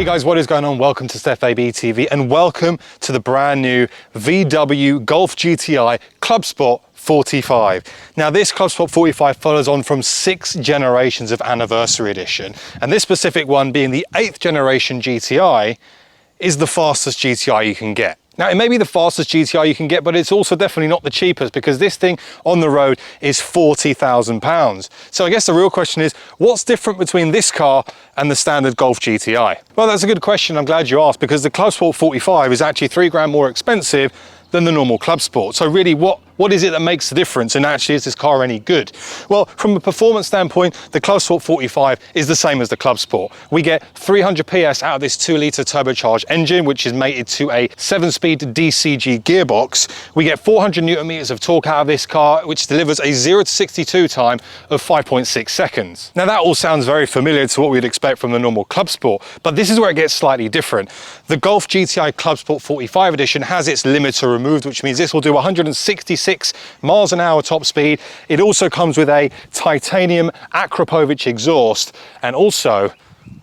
Hey guys, what is going on? Welcome to Stef ABtv and welcome to the brand new VW Golf GTI Clubsport 45. Now this Clubsport 45 follows on from 6 generations of anniversary edition, and this specific one, being the 8th generation GTI, is the fastest GTI you can get. Now, it may be the fastest GTI you can get, but it's also definitely not the cheapest, because this thing on the road is £40,000. So I guess the real question is, what's different between this car and the standard Golf GTI? Well, that's a good question. I'm glad you asked, because the Clubsport 45 is actually £3 more expensive than the normal Clubsport. So really, what is it that makes the difference? And actually, is this car any good? Well, from a performance standpoint, the Clubsport 45 is the same as the Clubsport. We get 300 PS out of this 2-litre turbocharged engine, which is mated to a 7-speed DCG gearbox. We get 400 Newton meters of torque out of this car, which delivers a 0 to 62 time of 5.6 seconds. Now, that all sounds very familiar to what we'd expect from the normal Clubsport, but this is where it gets slightly different. The Golf GTI Clubsport 45 edition has its limiter removed, which means this will do 166 miles an hour top speed. It also comes with a titanium Akrapovic exhaust and also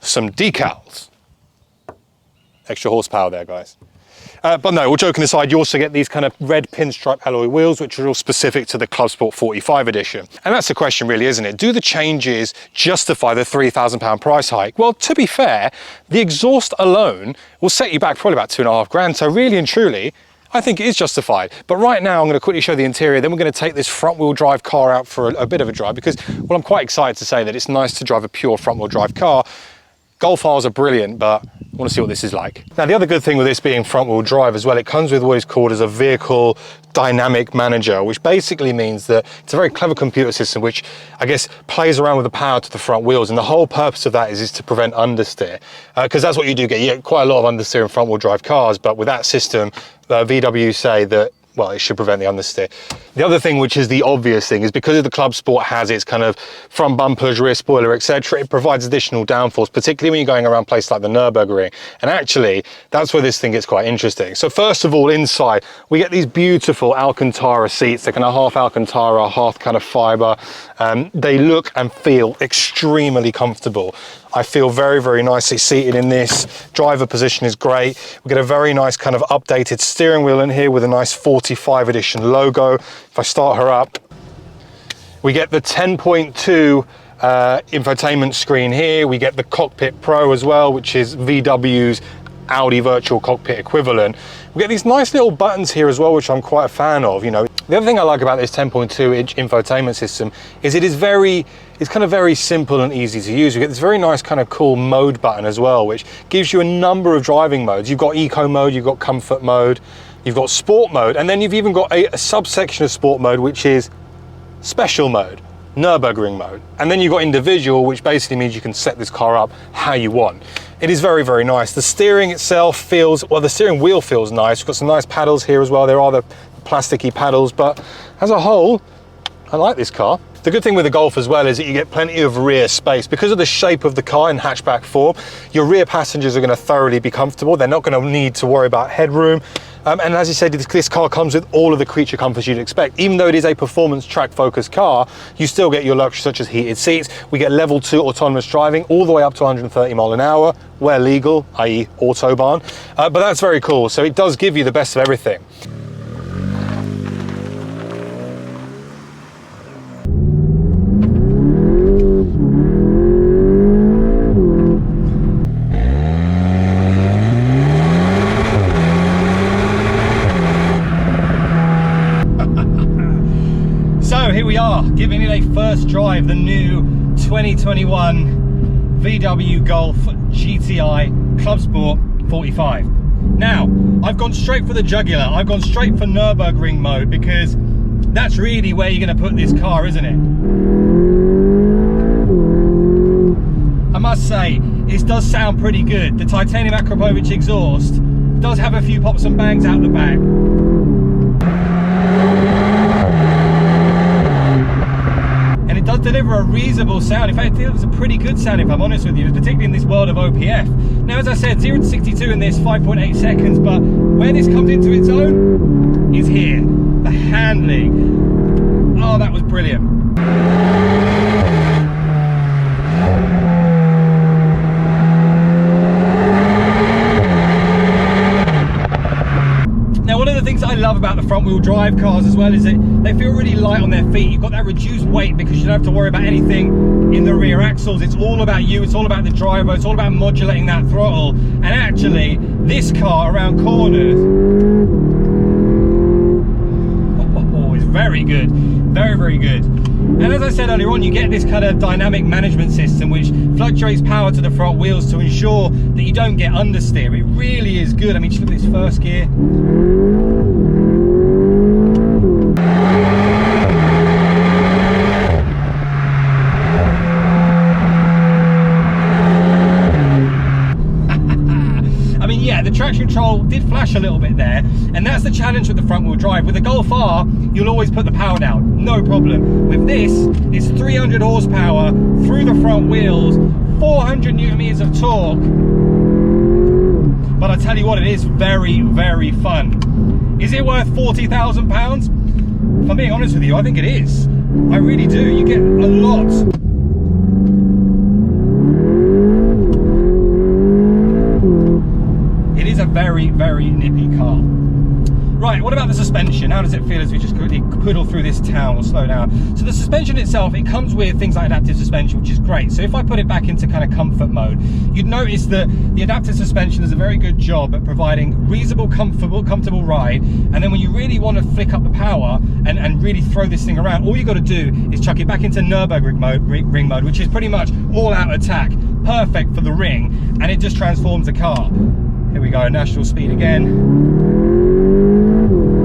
some decals. Extra horsepower there, guys. But no, all joking aside, you also get these kind of red pinstripe alloy wheels, which are all specific to the Clubsport 45 edition. And that's the question really, isn't it? Do the changes justify the £3,000 price hike? Well, to be fair, the exhaust alone will set you back probably about £2,500. So really and truly, I think it is justified. But right now, I'm going to quickly show the interior, then we're going to take this front-wheel drive car out for a bit of a drive, because, well, I'm quite excited to say that it's nice to drive a pure front-wheel drive car. Golf R's are brilliant, but I want to see what this is like. Now, the other good thing with this being front-wheel drive as well, it comes with what is called as a vehicle dynamic manager, which basically means that it's a very clever computer system which, I guess, plays around with the power to the front wheels. And the whole purpose of that is to prevent understeer, because that's what you do get. You get quite a lot of understeer in front-wheel drive cars, but with that system, VW say that, well, it should prevent the understeer. The other thing, which is the obvious thing, is because of the Clubsport has its kind of front bumpers, rear spoiler, etc., it provides additional downforce, particularly when you're going around places like the Nürburgring. And actually, that's where this thing gets quite interesting. So first of all, inside, we get these beautiful Alcantara seats. They're kind of half Alcantara, half kind of fiber. They look and feel extremely comfortable. I feel very, very nicely seated in this. Driver position is great. We get a very nice kind of updated steering wheel in here with a nice 45 edition logo. If I start her up, we get the 10.2 infotainment screen here. We get the Cockpit Pro as well, which is VW's Audi virtual cockpit equivalent. We get these nice little buttons here as well, which I'm quite a fan of. You know, the other thing I like about this 10.2-inch infotainment system is it's kind of very simple and easy to use. You get this very nice kind of cool mode button as well, which gives you a number of driving modes. You've got eco mode, you've got comfort mode, you've got sport mode, and then you've even got a subsection of sport mode, which is special mode, Nürburgring mode. And then you've got individual, which basically means you can set this car up how you want. It is very, very nice. The steering itself feels, well, the steering wheel feels nice. We've got some nice paddles here as well. There are the plasticky paddles, but as a whole, I like this car. The good thing with the Golf as well is that you get plenty of rear space. Because of the shape of the car in hatchback form, your rear passengers are going to thoroughly be comfortable. They're not going to need to worry about headroom. And as you said, this car comes with all of the creature comforts you'd expect. Even though it is a performance track focused car, you still get your luxury such as heated seats. We get level 2 autonomous driving all the way up to 130 miles an hour, where legal, i.e. Autobahn. But that's very cool. So it does give you the best of everything. Here we are, giving it a first drive, the new 2021 VW Golf GTI Clubsport 45. Now, I've gone straight for the jugular. I've gone straight for Nürburgring mode, because that's really where you're going to put this car, isn't it? I must say, it does sound pretty good. The titanium Akrapovic exhaust does have a few pops and bangs out the back. It does deliver a reasonable sound. In fact, it delivers a pretty good sound, if I'm honest with you, particularly in this world of OPF. Now, as I said, 0 to 62 in this, 5.8 seconds, but where this comes into its own is here. The handling. Oh, that was brilliant. things that I love about the front wheel drive cars as well is that they feel really light on their feet. You've got that reduced weight because you don't have to worry about anything in the rear axles. It's all about you, it's all about the driver, it's all about modulating that throttle. And actually, this car around corners, is very good, very, very good. And as I said earlier on, you get this kind of dynamic management system which fluctuates power to the front wheels to ensure that you don't get understeer. It really is good. I mean, just look at this first gear. The traction control did flash a little bit there, and that's the challenge with the front wheel drive. With the Golf R, you'll always put the power down, no problem. With this, it's 300 horsepower through the front wheels, 400 newton meters of torque. But I tell you what, it is very, very fun. Is it worth £40,000? If I'm being honest with you, I think it is. I really do. You get a lot. A very, very nippy car. Right, what about the suspension? How does it feel as we just quickly poodle through this town or slow down? So the suspension itself, it comes with things like adaptive suspension, which is great. So if I put it back into kind of comfort mode, you'd notice that the adaptive suspension does a very good job at providing reasonable, comfortable ride. And then when you really want to flick up the power and really throw this thing around, all you got to do is chuck it back into Nürburgring mode, ring mode, which is pretty much all out attack, perfect for the ring, and it just transforms the car. Here we go, national speed again.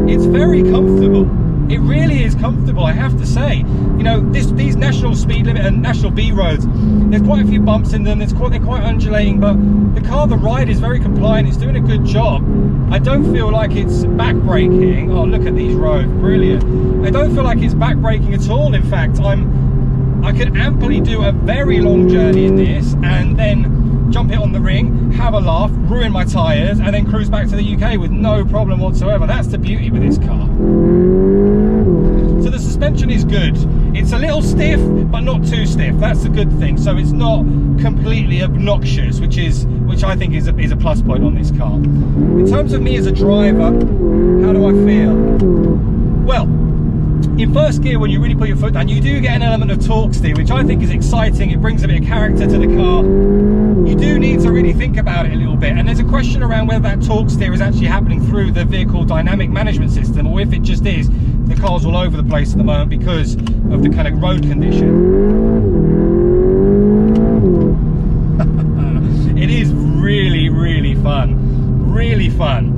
It's very comfortable. It really is comfortable, I have to say. You know, these national speed limit and national B roads, there's quite a few bumps in them. They're quite undulating, but the ride is very compliant. It's doing a good job. I don't feel like it's back braking. Oh, look at these roads, brilliant. I don't feel like it's back braking at all. In fact, I could amply do a very long journey in this and then jump it on the ring, have a laugh, ruin my tyres, and then cruise back to the UK with no problem whatsoever. That's the beauty with this car. So the suspension is good. It's a little stiff, but not too stiff. That's the good thing. So it's not completely obnoxious, which I think is a plus point on this car. In terms of me as a driver, how do I feel? Well, in first gear, when you really put your foot down, you do get an element of torque steer, which I think is exciting. It brings a bit of character to the car. You do need to really think about it a little bit, and there's a question around whether that torque steer is actually happening through the vehicle dynamic management system, or if it just is. The car's all over the place at the moment because of the kind of road condition. It is really, really fun. Really fun.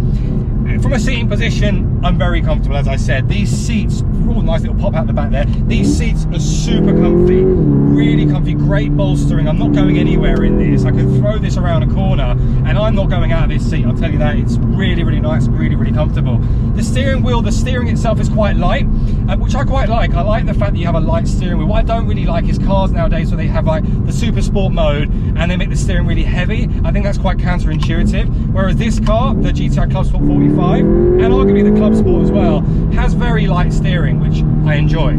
From a seating position, I'm very comfortable, as I said. These seats, oh, nice little pop out the back there. These seats are super comfy, really comfy, great bolstering. I'm not going anywhere in this. I can throw this around a corner and I'm not going out of this seat, I'll tell you that. It's really, really nice, really, really comfortable. The steering wheel, the steering itself is quite light, which I quite like. I like the fact that you have a light steering wheel. What I don't really like is cars nowadays where they have like the super sport mode and they make the steering really heavy. I think that's quite counterintuitive. Whereas this car, the GTI Clubsport 45, and arguably the Clubsport as well, has very light steering, which I enjoy.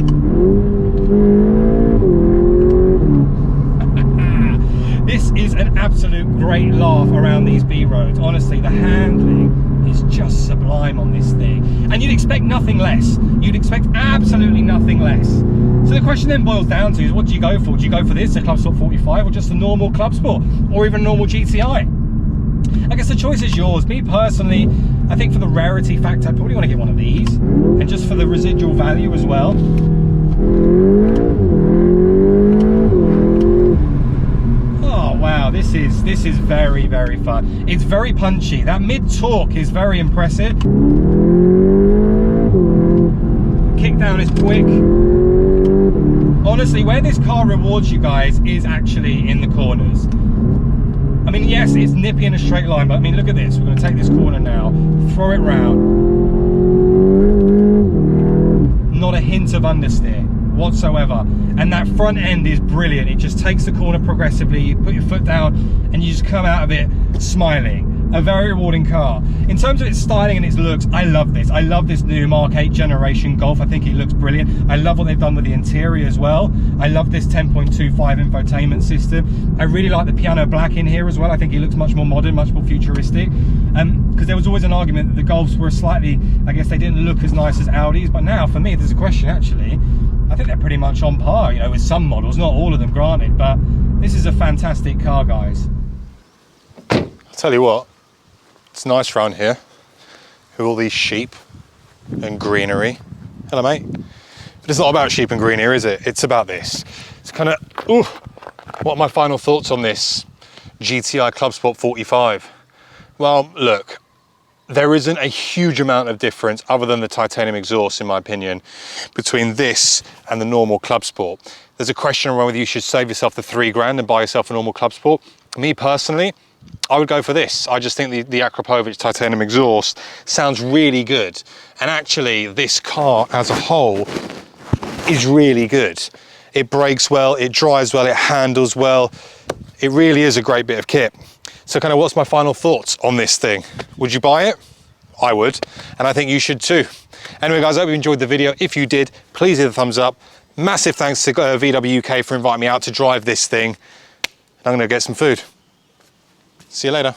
This is an absolute great laugh around these B roads. Honestly, the handling is just sublime on this thing. And you'd expect nothing less. You'd expect absolutely nothing less. So the question then boils down to is, what do you go for? Do you go for this, a Clubsport 45, or just a normal Clubsport, or even a normal GTI? I guess the choice is yours. Me personally, I think for the rarity factor, I probably want to get one of these, and just for the residual value as well. Oh wow, this is very, very fun. It's very punchy. That mid torque is very impressive. Kick down is quick. Honestly, where this car rewards you guys is actually in the corners. I mean, yes, it's nippy in a straight line, but I mean, look at this. We're going to take this corner now, throw it round. Not a hint of understeer whatsoever. And that front end is brilliant. It just takes the corner progressively. You put your foot down and you just come out of it smiling. A very rewarding car. In terms of its styling and its looks, I love this. I love this new Mark 8 generation Golf. I think it looks brilliant. I love what they've done with the interior as well. I love this 10.25 infotainment system. I really like the piano black in here as well. I think it looks much more modern, much more futuristic. Because there was always an argument that the Golfs were slightly, I guess they didn't look as nice as Audis, but now for me there's a question actually, I think they're pretty much on par, you know, with some models, not all of them granted, but this is a fantastic car, guys. I'll tell you what, it's nice round here with all these sheep and greenery. Hello mate. But it's not about sheep and greenery, is it? It's about this. It's kind of, what are my final thoughts on this GTI Clubsport 45? Well, look, there isn't a huge amount of difference other than the titanium exhaust, in my opinion, between this and the normal Clubsport. There's a question around whether you should save yourself the £3 and buy yourself a normal Clubsport. Me personally, I would go for this. I just think the Akrapovic titanium exhaust sounds really good. And actually, this car as a whole is really good. It brakes well, it drives well, it handles well. It really is a great bit of kit. So kind of what's my final thoughts on this thing? Would you buy it? I would, and I think you should too. Anyway guys, I hope you enjoyed the video. If you did, please hit the thumbs up. Massive thanks to VW UK for inviting me out to drive this thing. I'm gonna get some food. See you later.